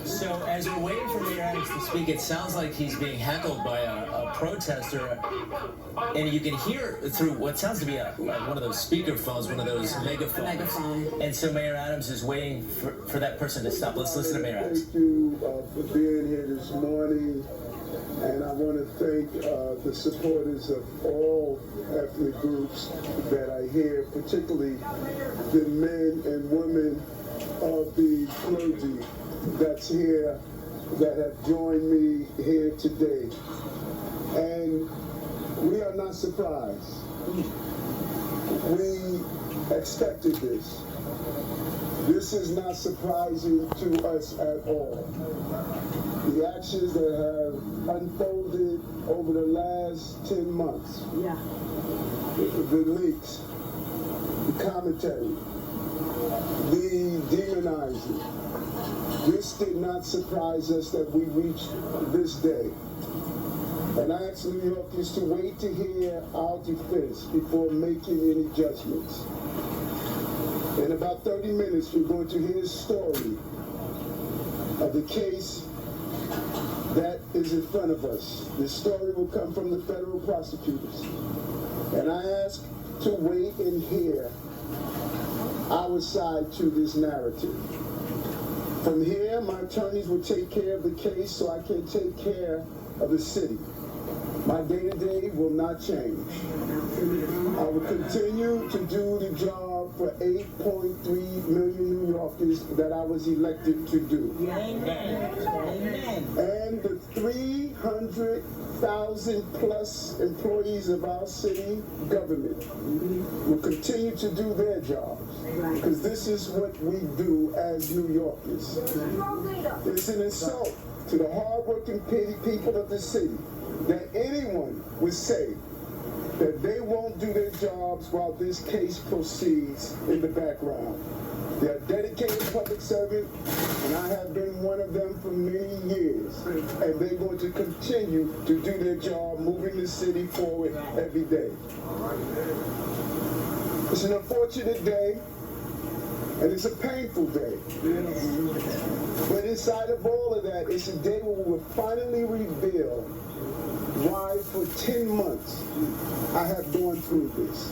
So as we're waiting for Mayor Adams to speak, it sounds like he's being heckled by a protester, and you can hear through what sounds to be like one of those speakerphones, one of those megaphones. And so Mayor Adams is waiting for that person to stop. Let's listen to Mayor Adams. Thank you for being here this morning, and I want to thank the supporters of all ethnic groups that are here, particularly the men and women of the clergy that's here, that have joined me here today. And we are not surprised. We expected this. This is not surprising to us at all. The actions that have unfolded over the last 10 months, the leaks, the commentary, the demonizing, this did not surprise us that we reached this day. And I ask New Yorkers to wait to hear our defense before making any judgments. In about 30 minutes, we're going to hear a story of the case that is in front of us. This story will come from the federal prosecutors. And I ask to wait and hear our side to this narrative. From here, my attorneys will take care of the case so I can take care of the city. My day-to-day will not change. I will continue to do the job for 8.3 million New Yorkers that I was elected to do. Amen. And the 300,000 plus employees of our city government will continue to do their jobs, because this is what we do as New Yorkers. It's an insult to the hardworking people of the city that anyone would say that they won't do their jobs while this case proceeds in the background. They are dedicated public servants, and I have been one of them for many years. And they're going to continue to do their job, moving the city forward every day. It's an unfortunate day, and it's a painful day. But inside of all of that, it's a day where we will finally reveal why for 10 months I have gone through this.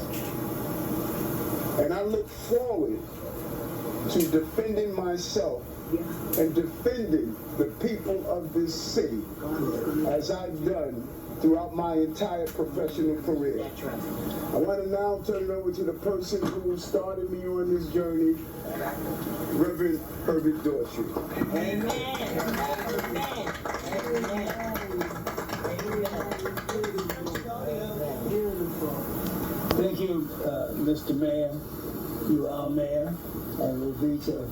And I look forward to defending myself and defending the people of this city as I've done throughout my entire professional career. I want to now turn it over to the person who started me on this journey, Reverend Herbert Dorsey. Amen. Amen. Thank you, Mr. Mayor. You are mayor, and will be to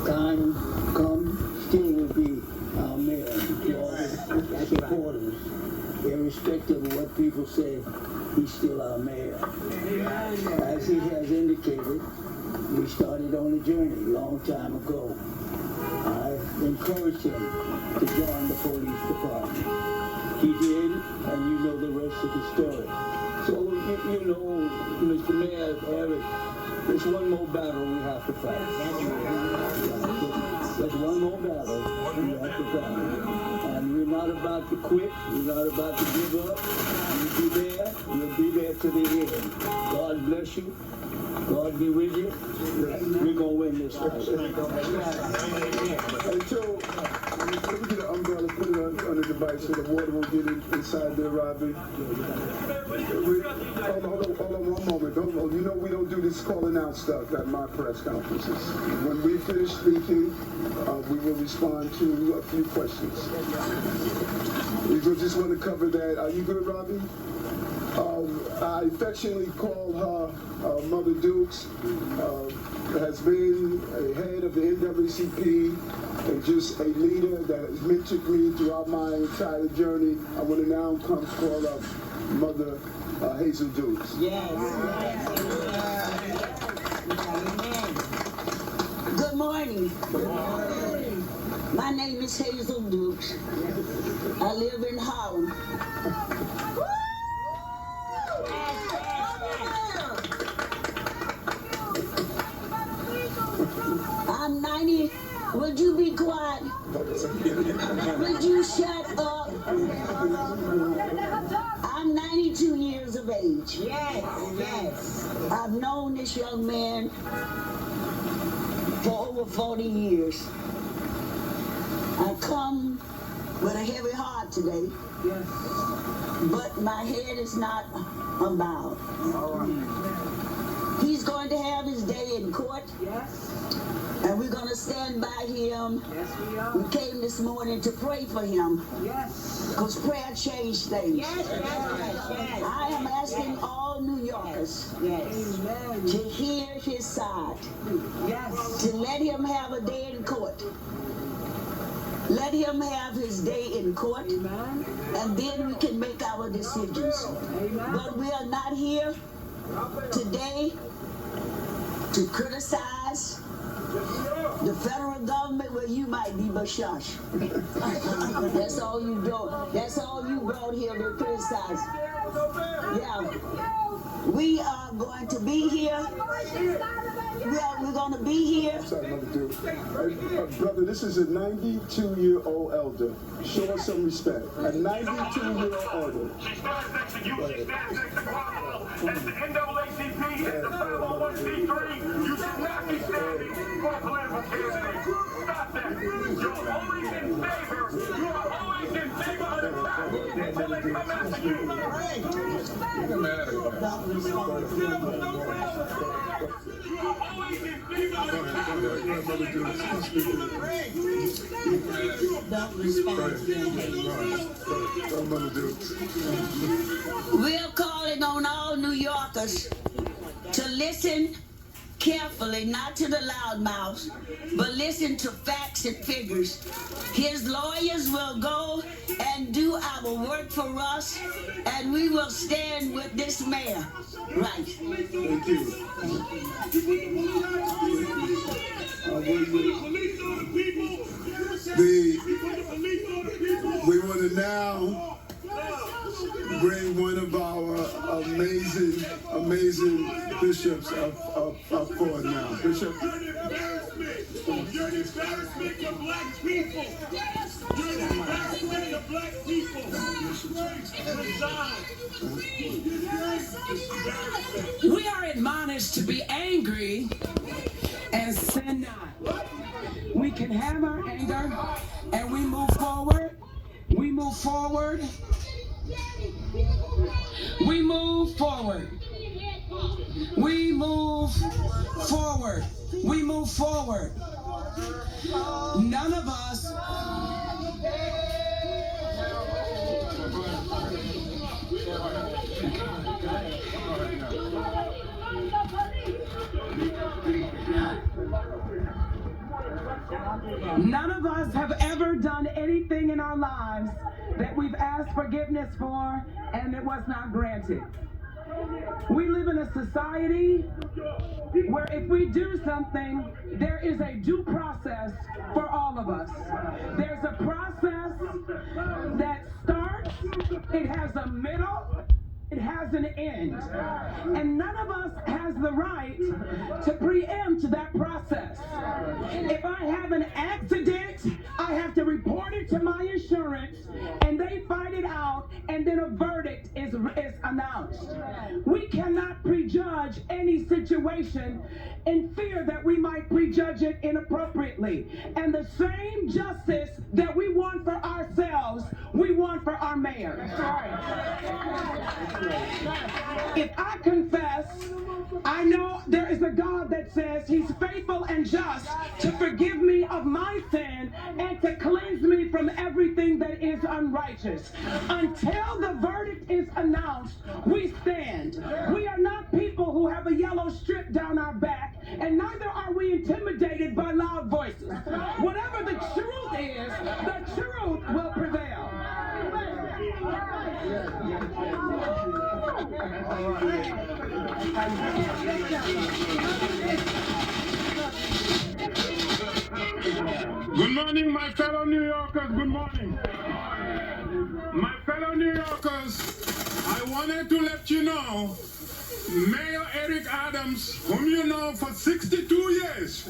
time come, still will be our mayor. To all the supporters, irrespective of what people say, he's still our mayor. As he has indicated, we started on a journey a long time ago. I encouraged him to join the police department. He did, and you know the rest of the story. So, you know, Mr. Mayor, Eric, there's one more battle we have to fight. There's one more battle we have to fight. And we're not about to quit. We're not about to give up. We'll be there. We'll be there to the end. God bless you. God be with you. We're going to win this fight. Hey, Joe, let me get an umbrella, put it on the device so the water won't get inside there, Robbie. Hold on one moment. You know we don't do this calling out stuff at my press conferences. When we finish speaking, we will respond to a few questions. We just want to cover that. Are you good, Robbie? I affectionately call her Mother Dukes, has been a head of the NAACP and just a leader that has mentored me throughout my entire journey. I want to now come call up Mother Hazel Dukes. Yes. Good morning. My name is Hazel Dukes. I live in Holland. I'm 90. Would you be quiet? Would you shut up? I'm 92 years of age. Yes. I've known this young man for over 40 years. I come with a heavy heart today. Yes. But my head is not unbowed. All right. He's going to have his day in court. Yes. And we're going to stand by him. Yes, we are. We came this morning to pray for him. Yes. Because prayer changed things. Yes, yes. I am asking all New Yorkers to hear his side. Yes. To let him have a day in court. Let him have his day in court. Amen. And then we can make our decisions. Amen. But we are not here today to criticize the federal government. Where you might be, but shush. That's all you do. That's all you brought here to criticize. Yeah. We are going to be here. We're going to be here. Sorry, Mother Duke. Brother, this is a 92-year-old elder. Show us some respect. A 92-year-old elder. She stands next to you. She stands next to Guatemala. As the NAACP is the 501c3, you should not be standing for a political candidate. Stop that. You're always in favor. You are always in favor of the crowd until they come after you. You are always in favor of the We're calling on all New Yorkers to listen carefully, not to the loudmouths, but listen to facts and figures. His lawyers will go and do our work for us, and we will stand with this mayor. Right. Thank you. We want to now bring one of our amazing bishops up forward now. Bishop. You're an embarrassment to black people. You're an embarrassment to black people. We are admonished to be angry and sin not. We can have our anger and we move forward. We move forward. We move forward. We move forward. We move forward. None of us. None of us have ever done anything in our lives that we've asked forgiveness for and it was not granted. We live in a society where if we do something, there is a due process for all of us. There's a process that starts, it has a middle, it has an end. And none of us has the right to preempt that process. If I have an accident, I have to report it to my insurance, and they fight it out, and then a verdict is announced. We cannot prejudge any situation in fear that we might prejudge it inappropriately. And the same justice that we want for ourselves, we want for our mayor. If I confess, I know there is a God that says he's faithful and just to forgive me of my sin and to cleanse me from everything that is unrighteous. Until the verdict is announced, we stand. We are not people who have a yellow strip down our back, and neither are we intimidated by loud voices. Whatever the truth is, the truth will prevail. Good morning, my fellow New Yorkers. Good morning. wanted to let you know, Mayor Eric Adams, whom you know for 62 years,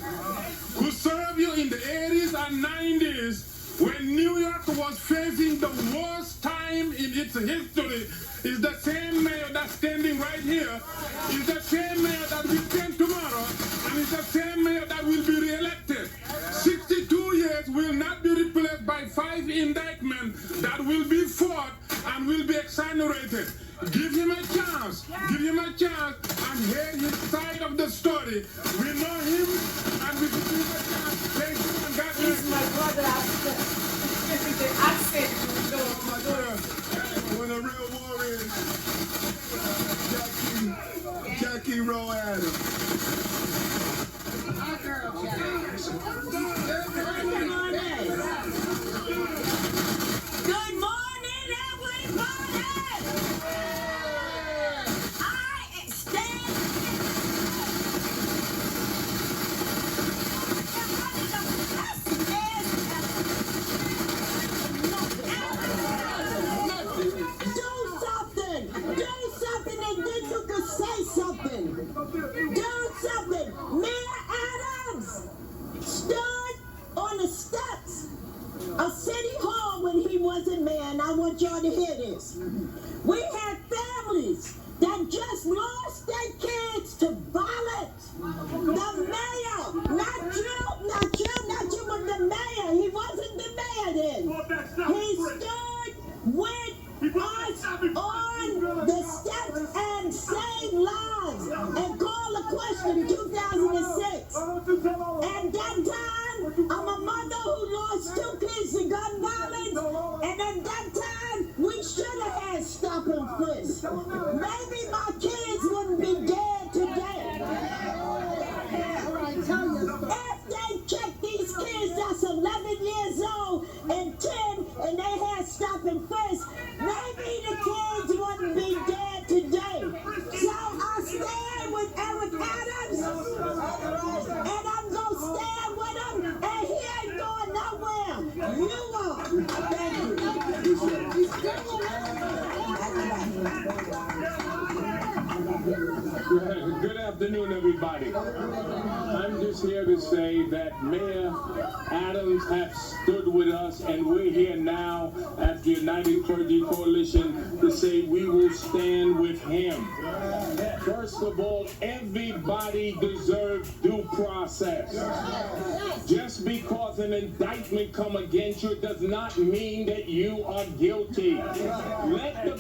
who served you in the 80s and 90s, when New York was facing the worst time in its history, is the same mayor that's standing right here, is the same mayor that will stand tomorrow, and is the same mayor that will be re-elected. 62 years will not be replaced by 5 indictments that will be fought and will be exonerated. Give him a chance. Give him a chance and hear his side of the story. We know him and we give him a chance. Thank you and God bless. He's my brother. The accent. My God. One of the real warriors. Jackie Rowe Adams. Our girl, Jackie. Good morning, everybody! I stand Do something and then you can say something. Do something. Mayor Adams stood on the steps of City Hall when he wasn't mayor, and I want y'all to hear this. We had families that just lost their kids to violence. The mayor, not you, but the mayor. He wasn't the mayor then. He stood with us on the steps and saved lives and called a question in 2006. At that time, I'm a mother who lost 2 kids to gun violence, and at that time, we should have had stop and frisk. Maybe my kids wouldn't be dead today. If they checked these kids that's 11 years old and 10, and they had stop and frisk, maybe the kids wouldn't be dead today. So I stand with Eric Adams, and I'm going to stand with him, and he ain't going nowhere. You are. Thank you. Good afternoon, everybody. I'm just here to say that Mayor Adams has stood with us, and we're here now at the United Clergy Coalition to say we will stand with him. First of all, everybody deserves due process. Just because an indictment come against you does not mean that you are guilty. Let the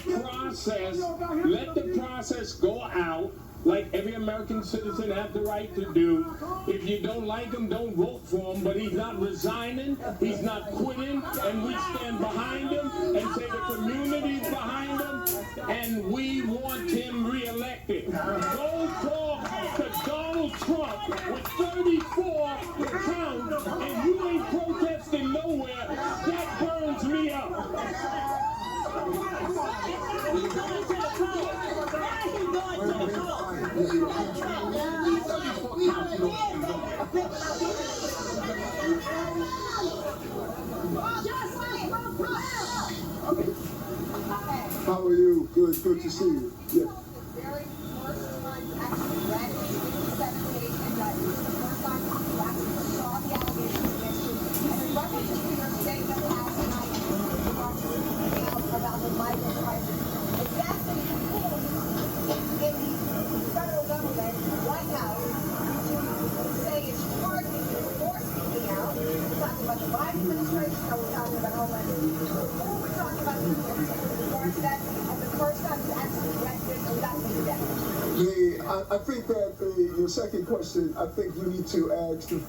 process go out like every American citizen have the right to do. If you don't like him, don't vote for him, but he's not resigning, he's not quitting, and we stand behind him and say the community's behind him, and we want him reelected. Go talk to Donald Trump with 34 counts, and you ain't protesting nowhere. That burns me up. How are you? Good to see you. Yeah. The very first time you actually read the 7-page indictment, the first time you actually saw the allegations against you, and in reference to your statement last night about the migrant crisis, exactly who in the federal government, White House, to say it's targeting you for speaking out? We're talking about the Biden administration, or we're talking about Homeland Security? Who are we talking about with regard to that? And the first time you actually read this or got me today? I think that your second question, I think you need to ask the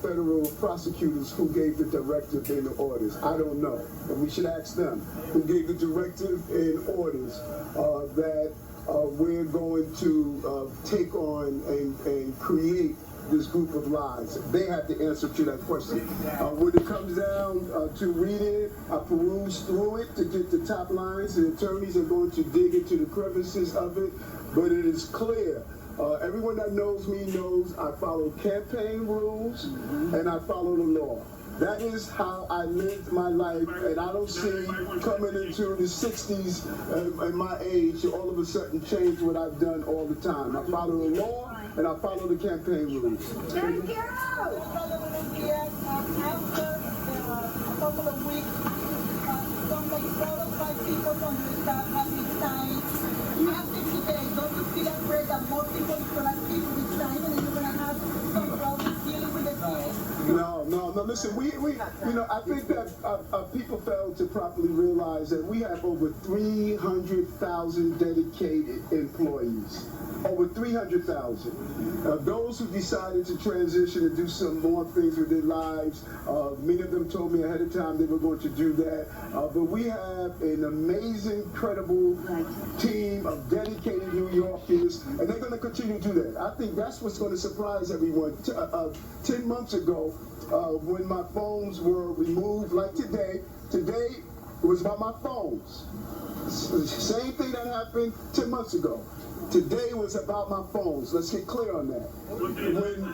federal prosecutors who gave the directive and the orders. I don't know. And we should ask them who gave the directive and orders that we're going to take on and create this group of lies. They have the answer to that question. When it comes down to reading it, I peruse through it to get the top lines. The attorneys are going to dig into the crevices of it, but it is clear. Everyone that knows me knows I follow campaign rules and I follow the law. That is how I lived my life, and I don't see coming into the 60s at my age all of a sudden change what I've done all the time. I follow the law and I follow the campaign rules. Thank you. After a couple of weeks, some like 4 or 5 people from the staff have resigned. You have 60 days. Don't you feel afraid that more people is going to keep resigning and you're going to have some problems dealing with the case? No. Listen, we I think that people fail to properly realize that we have over 300,000 dedicated employees. Over 300,000. Those who decided to transition and do some more things with their lives, many of them told me ahead of time they were going to do that. But we have an amazing, credible team of dedicated New Yorkers, and they're going to continue to do that. I think that's what's going to surprise everyone. 10 months ago, when my phones were removed, like today it was about my phones. Same thing that happened 10 months ago. Today was about my phones. Let's get clear on that.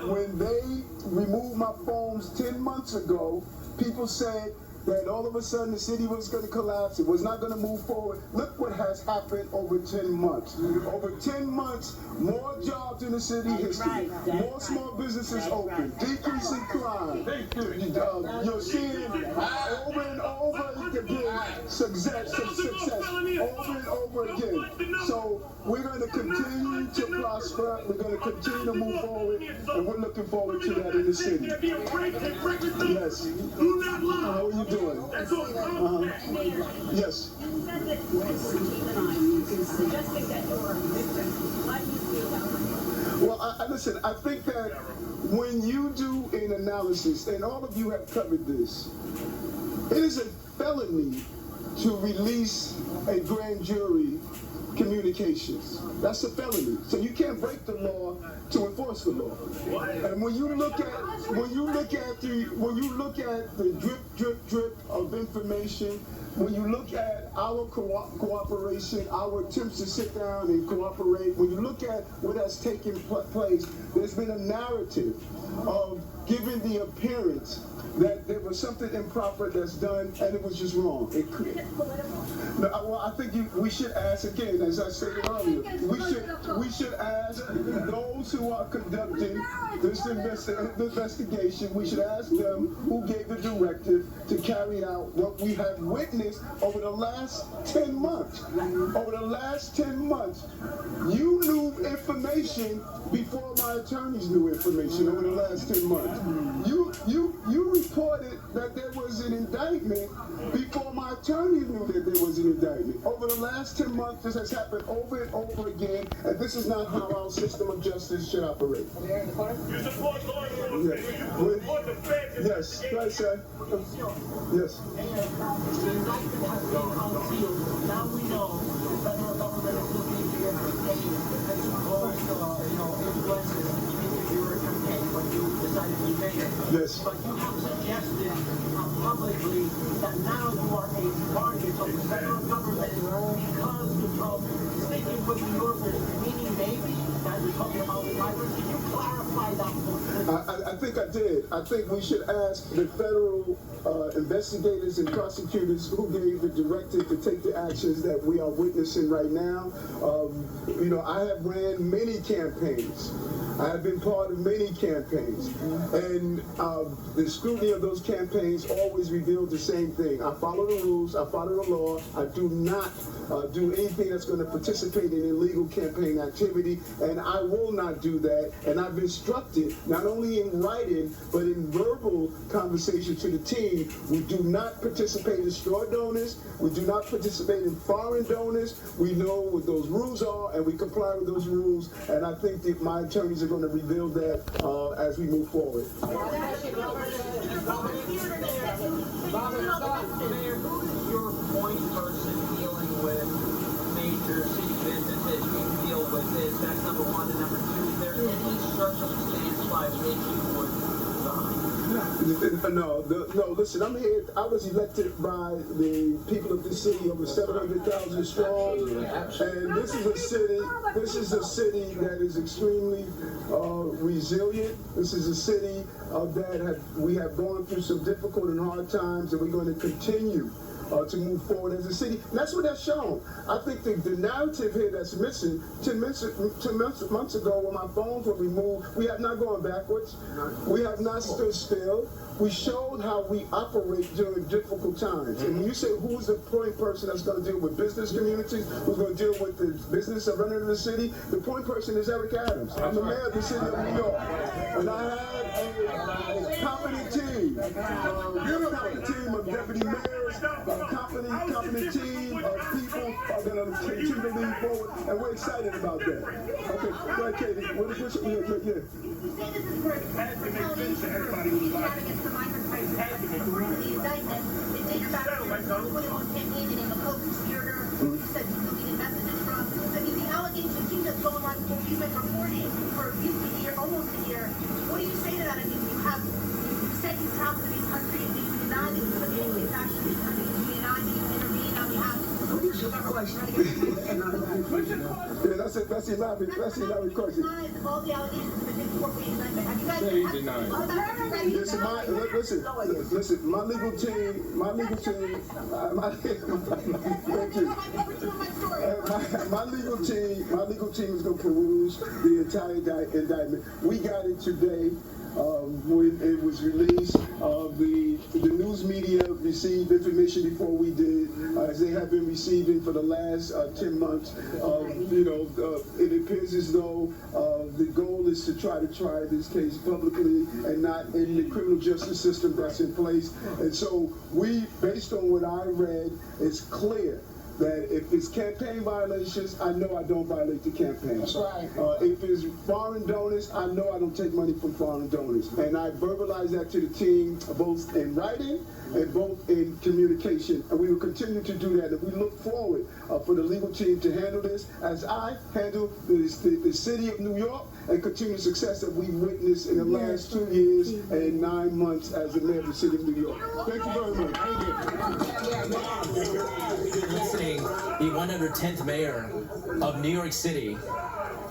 When they removed my phones 10 months ago, people said that all of a sudden the city was going to collapse. It was not going to move forward. Look what has happened over 10 months. Over 10 months, more jobs in the city history. More small businesses open. Decrease in crime. You're seeing over and over again success over and over again. So we're going to continue to prosper. We're going to continue to move forward, and we're looking forward to that in the city. Yes. How are you doing? Yes. Well, listen, I think that when you do an analysis, and all of you have covered this, it is a felony to release a grand jury communications. That's a felony. So you can't break the law to enforce the law. And when you look at the drip of information, when you look at our cooperation, our attempts to sit down and cooperate, when you look at what has taken place, there's been a narrative of giving the appearance that there was something improper that's done and it was just wrong. Well, I think we should ask again, as I said earlier, we should ask those who are conducting this investigation, we should ask them who gave the directive to carry out what we have witnessed over the last 10 months. Over the last 10 months, you knew information before my attorneys knew information over the last 10 months. You reported that there was an indictment before my attorneys knew that there was an indictment. Over the last 10 months, this has happened over and over again, and this is not how our system of justice should operate. You support law enforcement. Yes. You support the feds. Yes, right, sir. Yes. The indictment has been unsealed. Now we know the federal government is looking to get paid and to close, influences into your campaign when you decided to be mayor. Yes. But you have suggested publicly that now you are a target of the federal government because of speaking with New Yorkers, meaning maybe that you're talking about the migrants. Can you clarify that point? I think I did. I think we should ask the federal investigators and prosecutors who gave the directive to take the actions that we are witnessing right now. I have ran many campaigns. I have been part of many campaigns. And the scrutiny of those campaigns always revealed the same thing. I follow the rules. I follow the law. I do not do anything that's going to participate in illegal campaign activity, and I will not do that. And I've instructed, not only in writing, but in verbal conversation to the team, we do not participate in straw donors, we do not participate in foreign donors, we know what those rules are, and we comply with those rules, and I think that my attorneys are going to reveal that as we move forward. Mayor, who is your point person dealing with major city businesses who deal with this? That's number one. And number two, is there any circumstance by which you would resign? No, listen, I'm here. I was elected by the people of this city, over 700,000 strong. And this is a city that is extremely resilient. This is a city we have gone through some difficult and hard times, and we're going to continue to move forward as a city. And that's what that's shown. I think the narrative here that's missing, 10 months ago when my phones were removed, we have not gone backwards. We have not stood still. We showed how we operate during difficult times. And when you say who's the point person that's going to deal with business communities, who's going to deal with the business of running the city, the point person is Eric Adams. I'm the mayor of the city of New York. And I have a competent team, of deputy mayors, a competent team of people are going to continue to lean forward, and we're excited about that. Okay, go ahead, Katie. You say this is for retaliation for against the migrant crisis. According to the indictment, it dates back to 2021 campaign and a co-conspirator who said he's deleted messages from. I mean, the allegations seem to have gone on before you've been reporting for a year, almost a year. What do you say to that? I mean, you said you traveled to these countries, you denied that you took any action in these countries, you denied that you intervened on behalf of Yeah, that's the elaborate question. All the allegations in the 54-page indictment. Have you guys Listen, my legal team, thank you. My legal team is going to peruse the entire indictment. We got it today. When it was released, the news media received information before we did, as they have been receiving for the last 10 months. It appears as though the goal is to try this case publicly and not in the criminal justice system that's in place. And so based on what I read, it's clear that if it's campaign violations, I know I don't violate the campaign. That's right. If it's foreign donors, I know I don't take money from foreign donors. And I verbalize that to the team, both in writing and both in communication. And we will continue to do that. And we look forward for the legal team to handle this as I handle the city of New York and continue success that we witnessed in the last 2 years and 9 months as the mayor of the city of New York. Thank you very much. You're listening, the 110th mayor of New York City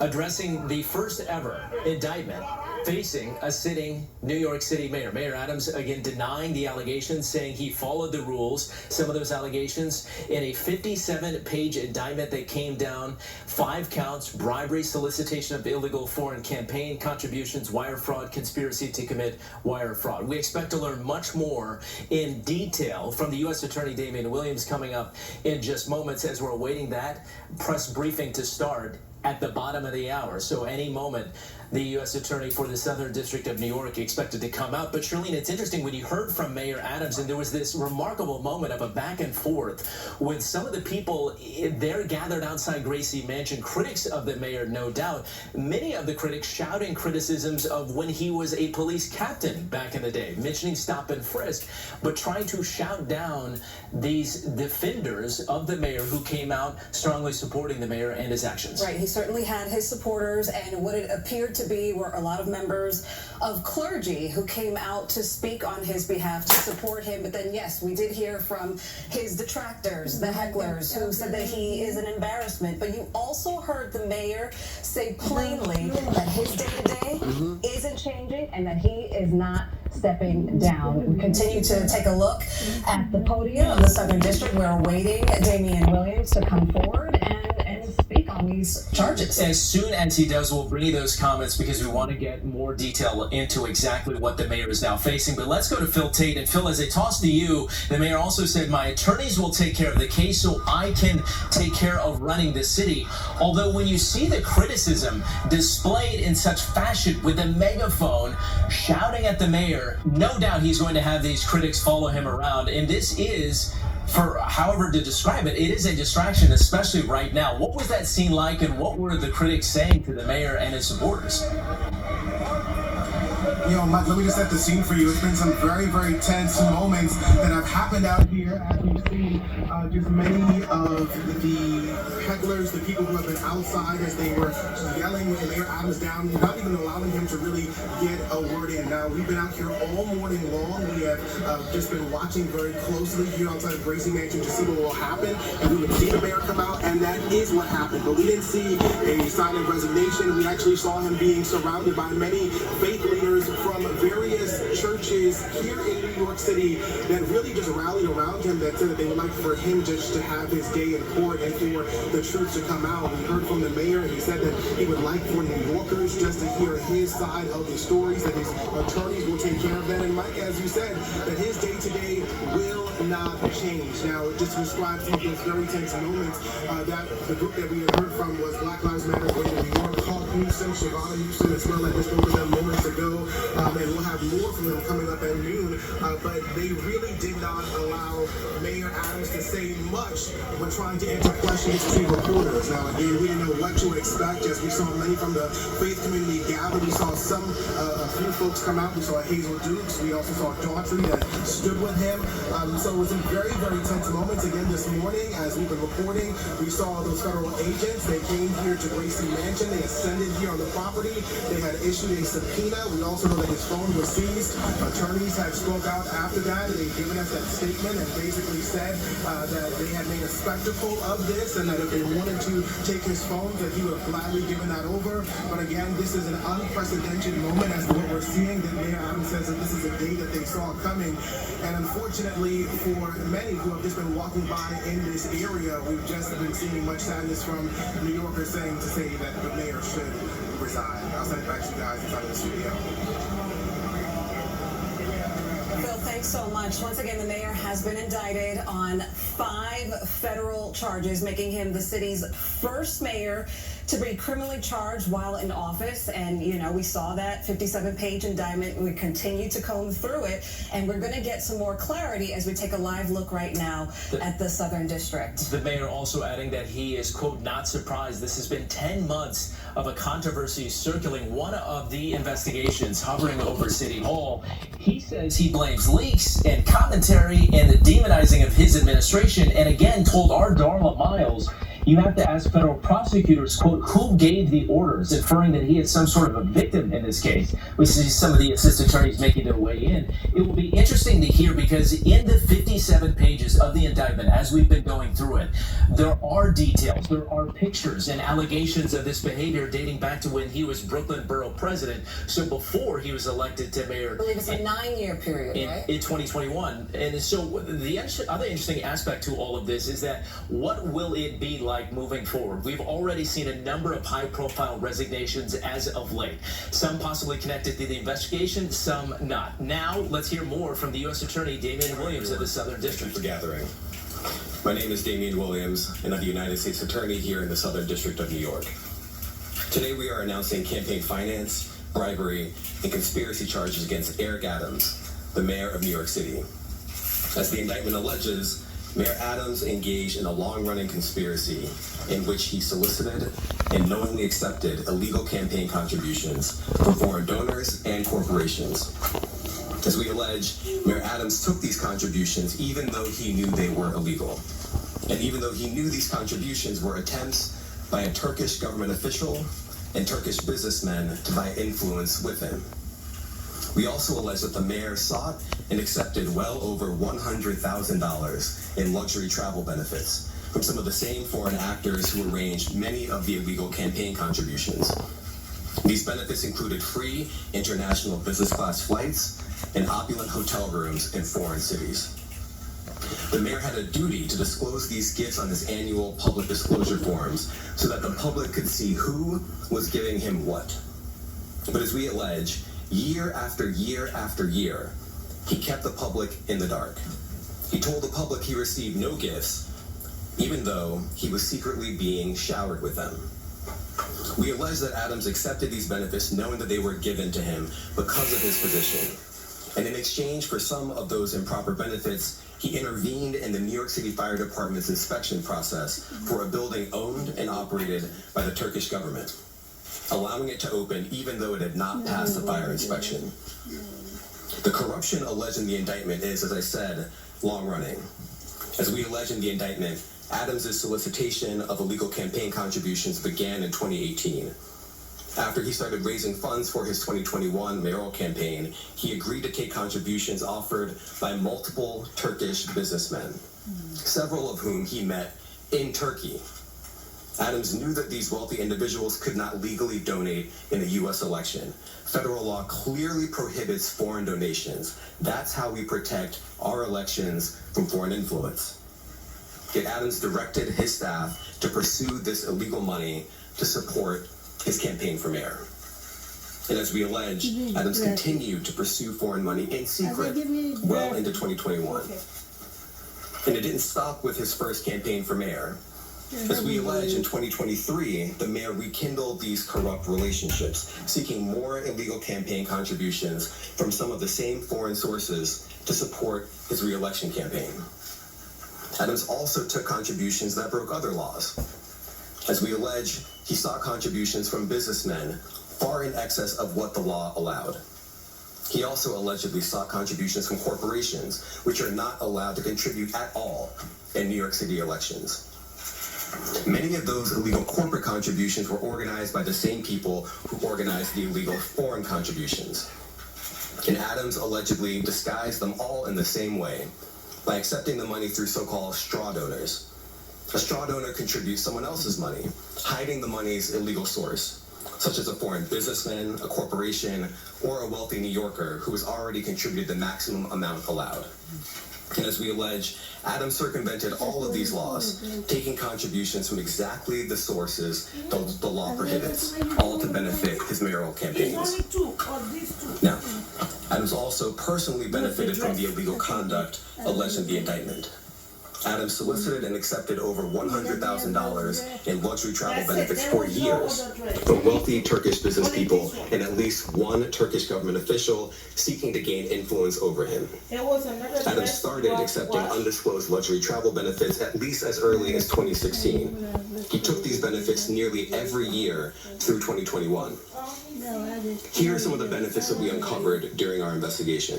addressing the first ever indictment facing a sitting New York City mayor. Mayor Adams, again, denying the allegations, saying he followed the rules. Some of those allegations in a 57-page indictment that came down, 5 counts: bribery, solicitation of illegal foreign campaign contributions, wire fraud, conspiracy to commit wire fraud. We expect to learn much more in detail from the U.S. Attorney Damian Williams coming up in just moments as we're awaiting that press briefing to start at the bottom of the hour. So any moment, the U.S. Attorney for the Southern District of New York expected to come out. But Shirlene, it's interesting when you heard from Mayor Adams, and there was this remarkable moment of a back and forth with some of the people there gathered outside Gracie Mansion, critics of the mayor, no doubt. Many of the critics shouting criticisms of when he was a police captain back in the day, mentioning stop and frisk, but trying to shout down these defenders of the mayor who came out strongly supporting the mayor and his actions. Right, he certainly had his supporters, and what it appeared to be were a lot of members of clergy who came out to speak on his behalf to support him. But then, yes, we did hear from his detractors, the hecklers, who said that he is an embarrassment. But you also heard the mayor say plainly that his day-to-day isn't changing and that he is not stepping down. We continue to take a look at the podium of the Southern District. We're awaiting Damian Williams to come forward and speak on these charges. As soon as he does, we'll bring you those comments because we want to get more detail into exactly what the mayor is now facing. But let's go to Phil Tate. And Phil, as I toss to you, the mayor also said, my attorneys will take care of the case so I can take care of running the city. Although when you see the criticism displayed in such fashion with a megaphone shouting at the mayor, no doubt he's going to have these critics follow him around. And this is, for however to describe it, it is a distraction, especially right now. What was that scene like, and what were the critics saying to the mayor and his supporters? Mike, let me just set the scene for you. It's been some very, very tense moments that have happened out here, as we've seen just many of the hecklers, the people who have been outside as they were yelling Mayor Adams down, not even allowing him to really get a word in. Now, we've been out here all morning long. We have just been watching very closely here outside of Gracie Mansion to see what will happen, and we would see the mayor come out, and that is what happened. But we didn't see a sign of resignation. We actually saw him being surrounded by many faith leaders from various churches here in New York City that really just rallied around him, that said that they would like for him just to have his day in court and for the truth to come out. We heard from the mayor, and he said that he would like for New Yorkers just to hear his side of the stories, that his attorneys will take care of that. And Mike, as you said, that his day-to-day will not change. Now, just to describe some of those very tense moments, that the group that we had heard from was Black Lives Matter in New York, Hawk Newsom, Shavana Newsom as well. I just spoke to them moments ago, and we'll have more from them coming up at noon. But they really did not allow Mayor Adams to say much when trying to answer questions to reporters. Now, again, we didn't know what to expect, as we saw many from the faith community gather. We saw a few folks come out. We saw Hazel Dukes. We also saw Daughtry that stood with him. So it was some very, very tense moments. Again, this morning, as we've been reporting, we saw those federal agents. They came here to Gracie Mansion. They ascended here on the property. They had issued a subpoena. We also know that his phone was seized. Attorneys had spoke out after that. They'd given us that statement and basically said that they had made a spectacle of this, and that if they wanted to take his phone, that he would have gladly given that over. But again, this is an unprecedented moment as to what we're seeing. That Mayor Adams says that this is a day that they saw coming. And unfortunately, for many who have just been walking by in this area, we've just been seeing much sadness from New Yorkers saying that the mayor should resign. I'll send it back to you guys inside of the studio. Phil, thanks so much. Once again, the mayor has been indicted on 5 federal charges, making him the city's first mayor to be criminally charged while in office. And, we saw that 57-page indictment. We continue to comb through it, and we're going to get some more clarity as we take a live look right now at the Southern District. The mayor also adding that he is, quote, not surprised. This has been 10 months of a controversy circling one of the investigations hovering over City Hall. He says he blames leaks and commentary and the demonizing of his administration, and again told our Darla Miles, you have to ask federal prosecutors, quote, who gave the orders, inferring that he is some sort of a victim in this case. We see some of the assistant attorneys making their way in. It will be interesting to hear, because in the 57 pages of the indictment, as we've been going through it, there are details, there are pictures and allegations of this behavior dating back to when he was Brooklyn Borough President, so before he was elected to mayor. I believe it's a 9-year period, right? In 2021. And so the other interesting aspect to all of this is that what will it be like moving forward? We've already seen a number of high-profile resignations as of late. Some possibly connected to the investigation, some not. Now, let's hear more from the U.S. Attorney Damian Williams of the Southern District. For gathering. My name is Damian Williams, and I'm the United States Attorney here in the Southern District of New York. Today we are announcing campaign finance, bribery, and conspiracy charges against Eric Adams, the mayor of New York City. As the indictment alleges, Mayor Adams engaged in a long-running conspiracy in which he solicited and knowingly accepted illegal campaign contributions from foreign donors and corporations. As we allege, Mayor Adams took these contributions even though he knew they were illegal, and even though he knew these contributions were attempts by a Turkish government official and Turkish businessmen to buy influence with him. We also allege that the mayor sought and accepted well over $100,000 in luxury travel benefits from some of the same foreign actors who arranged many of the illegal campaign contributions. These benefits included free international business class flights and opulent hotel rooms in foreign cities. The mayor had a duty to disclose these gifts on his annual public disclosure forms so that the public could see who was giving him what. But as we allege, year after year after year, he kept the public in the dark. He told the public he received no gifts, even though he was secretly being showered with them. We allege that Adams accepted these benefits knowing that they were given to him because of his position. And in exchange for some of those improper benefits, he intervened in the New York City Fire Department's inspection process for a building owned and operated by the Turkish government. allowing it to open even though it had not passed the fire inspection. The corruption alleged in the indictment is, as I said, long-running. As we allege in the indictment, Adams' solicitation of illegal campaign contributions began in 2018. After he started raising funds for his 2021 mayoral campaign, he agreed to take contributions offered by multiple Turkish businessmen, several of whom he met in Turkey. Adams knew that these wealthy individuals could not legally donate in a U.S. election. Federal law clearly prohibits foreign donations. That's how we protect our elections from foreign influence. Yet Adams directed his staff to pursue this illegal money to support his campaign for mayor. And as we allege, Adams continued to pursue foreign money in secret well into 2021. And it didn't stop with his first campaign for mayor. As we allege, in 2023, the mayor rekindled these corrupt relationships, seeking more illegal campaign contributions from some of the same foreign sources to support his re-election campaign. Adams also took contributions that broke other laws. As we allege, he sought contributions from businessmen far in excess of what the law allowed. He also allegedly sought contributions from corporations, which are not allowed to contribute at all in New York City elections. Many of those illegal corporate contributions were organized by the same people who organized the illegal foreign contributions. And Adams allegedly disguised them all in the same way, by accepting the money through so-called straw donors. A straw donor contributes someone else's money, hiding the money's illegal source, such as a foreign businessman, a corporation, or a wealthy New Yorker who has already contributed the maximum amount allowed. And as we allege, Adams circumvented all of these laws, taking contributions from exactly the sources the law prohibits, all to benefit his mayoral campaigns. Now, Adams also personally benefited from the illegal conduct alleged in the indictment. Adams solicited and accepted over $100,000 in luxury travel benefits for years from wealthy Turkish business people and at least one Turkish government official seeking to gain influence over him. Adams started accepting undisclosed luxury travel benefits at least as early as 2016. He took these benefits nearly every year through 2021. Here are some of the benefits that we uncovered during our investigation.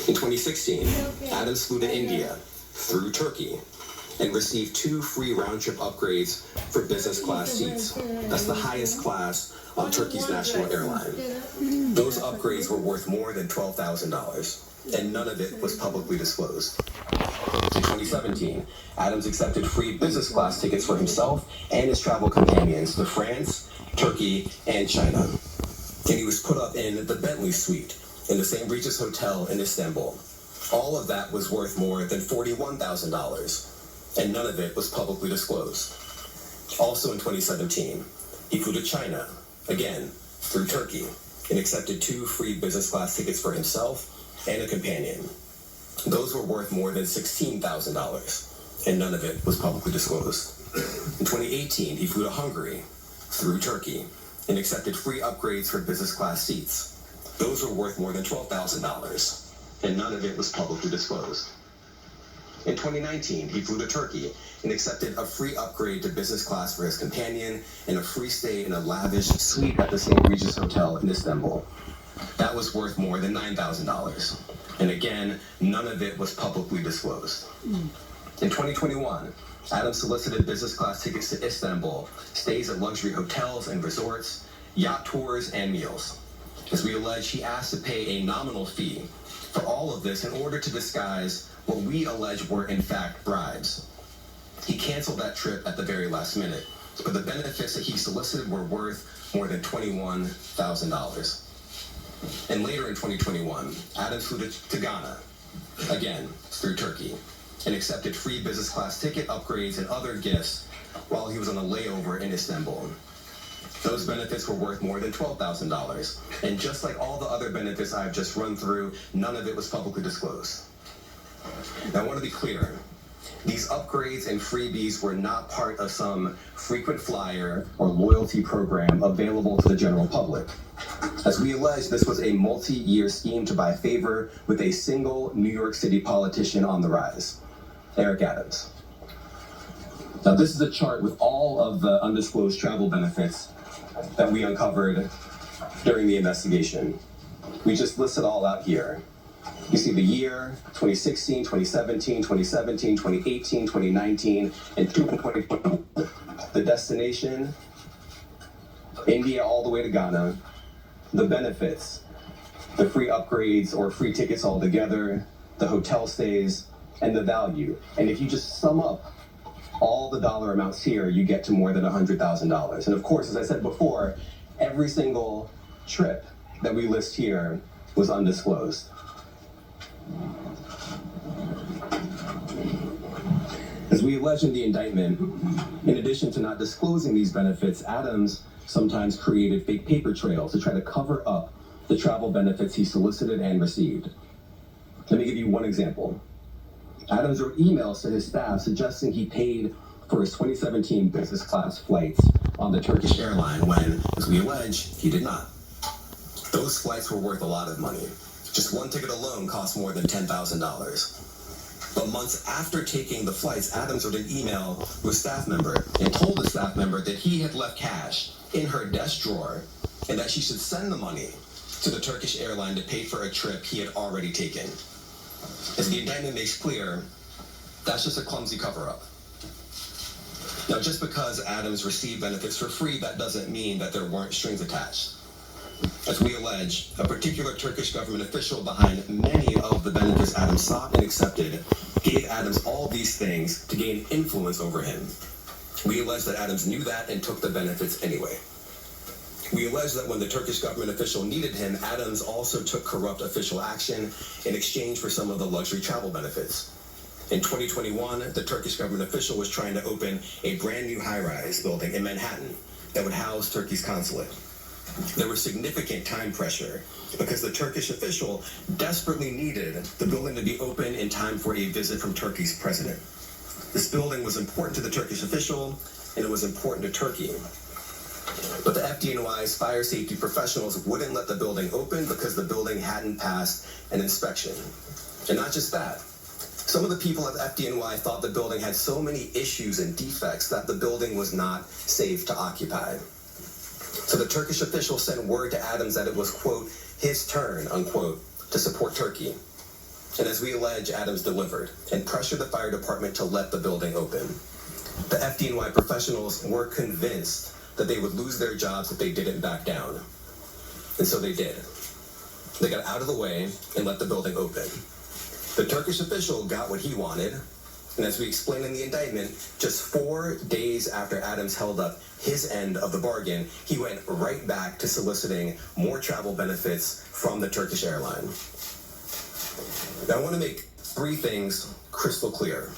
In 2016, Adams flew to India through Turkey and received 2 free round-trip upgrades for business class seats. That's the highest class on Turkey's national airline. Those upgrades were worth more than $12,000, and none of it was publicly disclosed. In 2017, Adams accepted free business class tickets for himself and his travel companions to France, Turkey, and China. And he was put up in the Bentley suite in the St. Regis Hotel in Istanbul. All of that was worth more than $41,000, and none of it was publicly disclosed. Also in 2017, he flew to China, again, through Turkey, and accepted 2 free business class tickets for himself and a companion. Those were worth more than $16,000, and none of it was publicly disclosed. In 2018, he flew to Hungary, through Turkey, and accepted free upgrades for business class seats. Those were worth more than $12,000. And none of it was publicly disclosed. In 2019, he flew to Turkey and accepted a free upgrade to business class for his companion and a free stay in a lavish suite at the St. Regis Hotel in Istanbul. That was worth more than $9,000. And again, none of it was publicly disclosed. In 2021, Adams solicited business class tickets to Istanbul, stays at luxury hotels and resorts, yacht tours, and meals. As we allege, he asked to pay a nominal fee for all of this in order to disguise what we allege were in fact bribes. He canceled that trip at the very last minute, but the benefits that he solicited were worth more than $21,000. And later in 2021, Adams flew to Ghana, again through Turkey, and accepted free business class ticket upgrades and other gifts while he was on a layover in Istanbul. Those benefits were worth more than $12,000. And just like all the other benefits I've just run through, none of it was publicly disclosed. Now I want to be clear. These upgrades and freebies were not part of some frequent flyer or loyalty program available to the general public. As we allege, this was a multi-year scheme to buy favor with a single New York City politician on the rise, Eric Adams. Now this is a chart with all of the undisclosed travel benefits that we uncovered during the investigation. We just list it all out here. You see the year, 2016, 2017, 2017, 2018, 2019, and 2020. The destination, India all the way to Ghana. The benefits, the free upgrades or free tickets altogether, the hotel stays, and the value. And if you just sum up all the dollar amounts here, you get to more than $100,000. And of course, as I said before, every single trip that we list here was undisclosed. As we allege in the indictment, in addition to not disclosing these benefits, Adams sometimes created fake paper trails to try to cover up the travel benefits he solicited and received. Let me give you one example. Adams wrote emails to his staff suggesting he paid for his 2017 business class flights on the Turkish airline when, as we allege, he did not. Those flights were worth a lot of money. Just one ticket alone cost more than $10,000. But months after taking the flights, Adams wrote an email to a staff member and told the staff member that he had left cash in her desk drawer and that she should send the money to the Turkish airline to pay for a trip he had already taken. As the indictment makes clear, that's just a clumsy cover-up. Now, just because Adams received benefits for free, that doesn't mean that there weren't strings attached. As we allege, a particular Turkish government official behind many of the benefits Adams sought and accepted gave Adams all these things to gain influence over him. We allege that Adams knew that and took the benefits anyway. We allege that when the Turkish government official needed him, Adams also took corrupt official action in exchange for some of the luxury travel benefits. In 2021, the Turkish government official was trying to open a brand new high-rise building in Manhattan that would house Turkey's consulate. There was significant time pressure because the Turkish official desperately needed the building to be open in time for a visit from Turkey's president. This building was important to the Turkish official, and it was important to Turkey. But the FDNY's fire safety professionals wouldn't let the building open because the building hadn't passed an inspection. And not just that. Some of the people at FDNY thought the building had so many issues and defects that the building was not safe to occupy. So the Turkish official sent word to Adams that it was, quote, his turn, unquote, to support Turkey. And as we allege, Adams delivered and pressured the fire department to let the building open. The FDNY professionals were convinced that they would lose their jobs if they didn't back down. And so they did. They got out of the way and let the building open. The Turkish official got what he wanted, and as we explain in the indictment, just 4 days after Adams held up his end of the bargain, he went right back to soliciting more travel benefits from the Turkish airline. Now, I want to make 3 things crystal clear.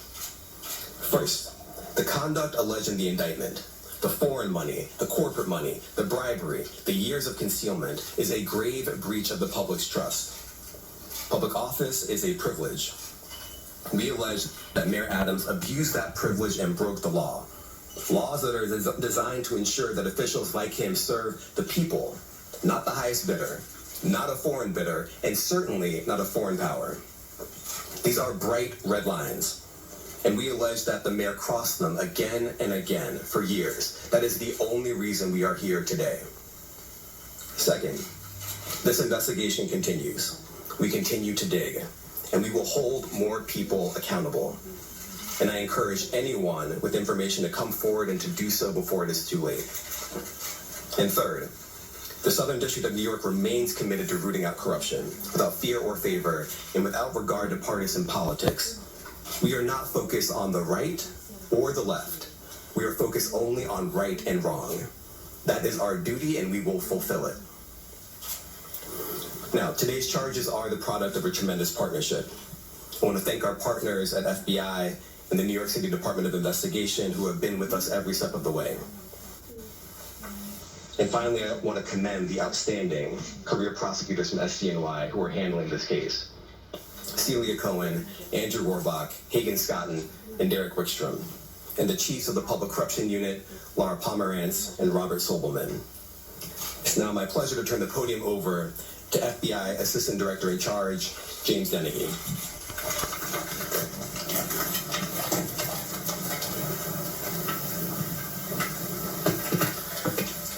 First, the conduct alleged in the indictment, the foreign money, the corporate money, the bribery, the years of concealment, is a grave breach of the public's trust. Public office is a privilege. We allege that Mayor Adams abused that privilege and broke the law. Laws that are designed to ensure that officials like him serve the people, not the highest bidder, not a foreign bidder, and certainly not a foreign power. These are bright red lines. And we allege that the mayor crossed them again and again for years. That is the only reason we are here today. Second, this investigation continues. We continue to dig, and we will hold more people accountable. And I encourage anyone with information to come forward and to do so before it is too late. And third, the Southern District of New York remains committed to rooting out corruption without fear or favor and without regard to partisan politics. We are not focused on the right or the left. We are focused only on right and wrong. That is our duty, and we will fulfill it. Now, today's charges are the product of a tremendous partnership. I want to thank our partners at FBI and the New York City Department of Investigation who have been with us every step of the way. And finally, I want to commend the outstanding career prosecutors from SDNY who are handling this case. Celia Cohen, Andrew Rohrbach, Hagen Scotton, and Derek Wickstrom, and the chiefs of the Public Corruption Unit, Laura Pomerantz and Robert Sobelman. It's now my pleasure to turn the podium over to FBI Assistant Director in Charge, James Dennehy.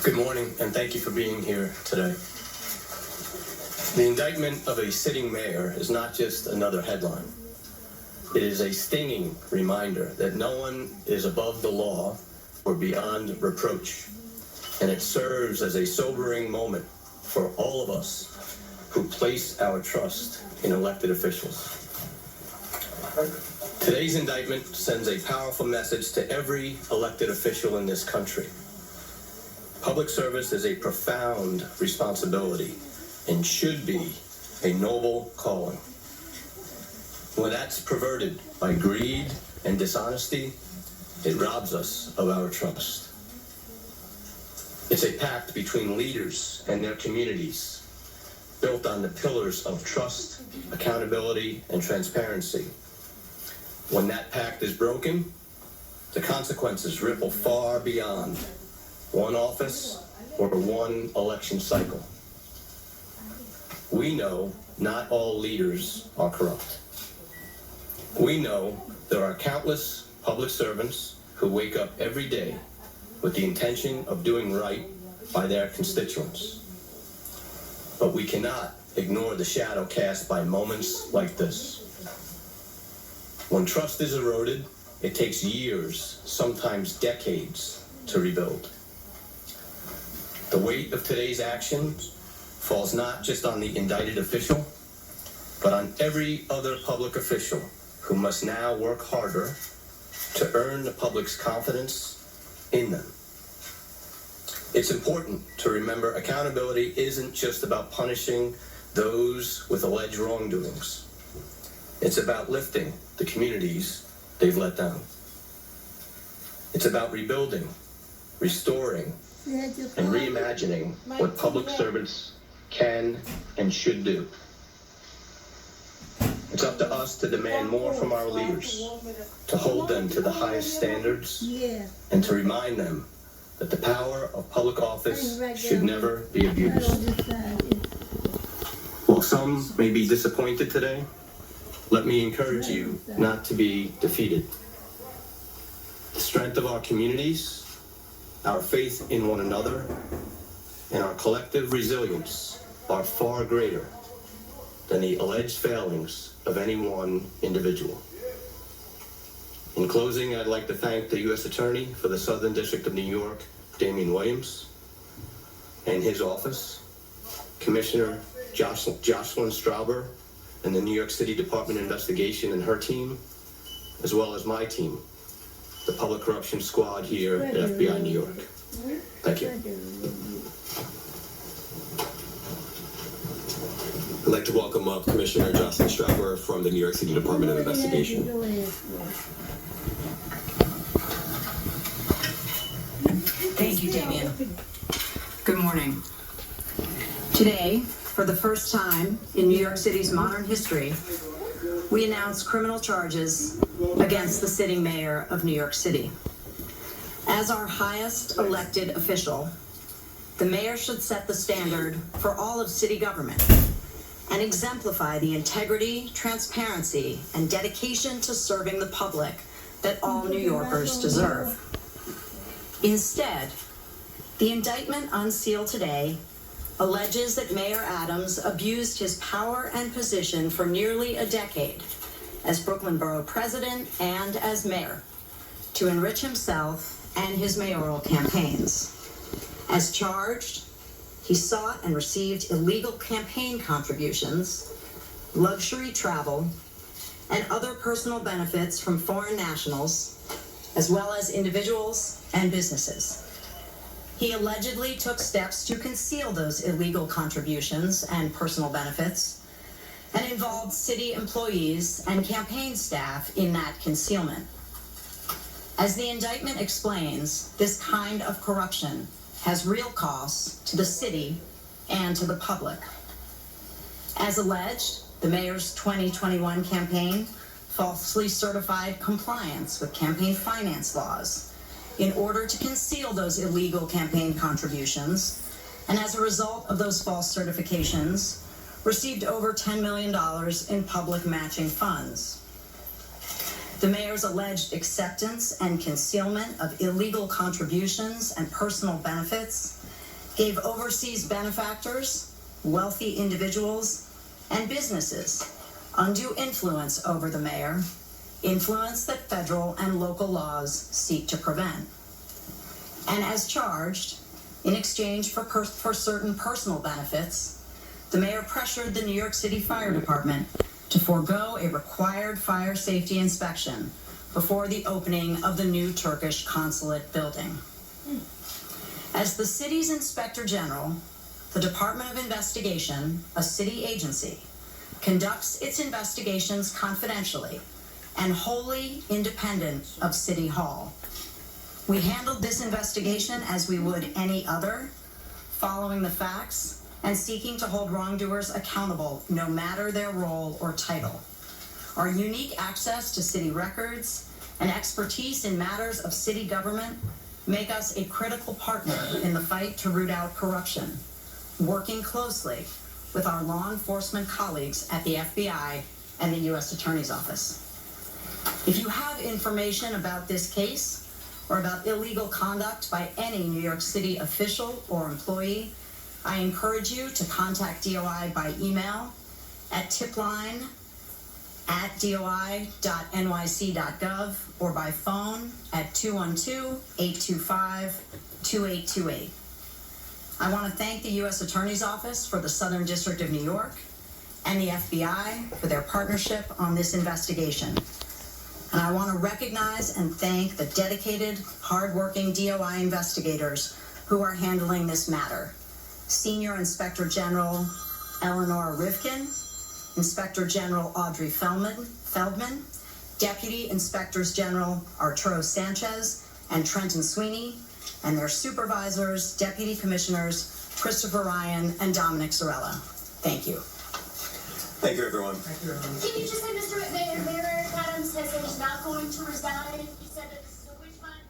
Good Good morning, and thank you for being here today. The indictment of a sitting mayor is not just another headline. It is a stinging reminder that no one is above the law or beyond reproach. And it serves as a sobering moment for all of us who place our trust in elected officials. Today's indictment sends a powerful message to every elected official in this country. Public service is a profound responsibility and should be a noble calling. When that's perverted by greed and dishonesty, it robs us of our trust. It's a pact between leaders and their communities, built on the pillars of trust, accountability, and transparency. When that pact is broken, the consequences ripple far beyond one office or one election cycle. We know not all leaders are corrupt. We know there are countless public servants who wake up every day with the intention of doing right by their constituents. But we cannot ignore the shadow cast by moments like this. When trust is eroded, it takes years, sometimes decades, to rebuild. The weight of today's actions falls not just on the indicted official, but on every other public official who must now work harder to earn the public's confidence in them. It's important to remember accountability isn't just about punishing those with alleged wrongdoings. It's about lifting the communities they've let down. It's about rebuilding, restoring, and reimagining what public servants can and should do. It's up to us to demand more from our leaders, to hold them to the highest standards, and to remind them that the power of public office should never be abused. While some may be disappointed today, let me encourage you not to be defeated. The strength of our communities, our faith in one another, and our collective resilience are far greater than the alleged failings of any one individual. In closing, I'd like to thank the U.S. Attorney for the Southern District of New York, Damian Williams, and his office, Commissioner Jocelyn Strauber, and the New York City Department of Investigation and her team, as well as my team, the Public Corruption Squad here at FBI New York. Thank you. I'd like to welcome up Commissioner Jocelyn Strauber from the New York City Department of Investigation. Thank you, Damian. Good morning. Today, for the first time in New York City's modern history, we announce criminal charges against the sitting mayor of New York City. As our highest elected official, the mayor should set the standard for all of city government and exemplify the integrity, transparency, and dedication to serving the public that all New Yorkers deserve. Instead, the indictment unsealed today alleges that Mayor Adams abused his power and position for nearly a decade as Brooklyn Borough President and as mayor to enrich himself and his mayoral campaigns. As charged, he sought and received illegal campaign contributions, luxury travel, and other personal benefits from foreign nationals, as well as individuals and businesses. He allegedly took steps to conceal those illegal contributions and personal benefits, and involved city employees and campaign staff in that concealment. As the indictment explains, this kind of corruption has real costs to the city and to the public. As alleged, the mayor's 2021 campaign falsely certified compliance with campaign finance laws in order to conceal those illegal campaign contributions, and as a result of those false certifications, received over $10 million in public matching funds. The mayor's alleged acceptance and concealment of illegal contributions and personal benefits gave overseas benefactors, wealthy individuals, and businesses undue influence over the mayor, influence that federal and local laws seek to prevent. And as charged, in exchange for certain personal benefits, the mayor pressured the New York City Fire Department to forego a required fire safety inspection before the opening of the new Turkish consulate building. As the city's Inspector General, the Department of Investigation, a city agency, conducts its investigations confidentially and wholly independent of City Hall. We handled this investigation as we would any other, following the facts and seeking to hold wrongdoers accountable no matter their role or title. Our unique access to city records and expertise in matters of city government make us a critical partner in the fight to root out corruption, working closely with our law enforcement colleagues at the FBI and the U.S. Attorney's Office. If you have information about this case or about illegal conduct by any New York City official or employee, I encourage you to contact DOI by email at tipline@doi.nyc.gov or by phone at 212-825-2828. I want to thank the U.S. Attorney's Office for the Southern District of New York and the FBI for their partnership on this investigation. And I want to recognize and thank the dedicated, hardworking DOI investigators who are handling this matter. Senior Inspector General Eleanor Rivkin, Inspector General Audrey Feldman, Deputy Inspectors General Arturo Sanchez and Trenton Sweeney, and their supervisors, Deputy Commissioners Christopher Ryan and Dominic Sorella. Thank you. Thank you, everyone. Can you just say, Mr. Mayor Eric Adams has said he's not going to resign? He said that this is a witch hunt.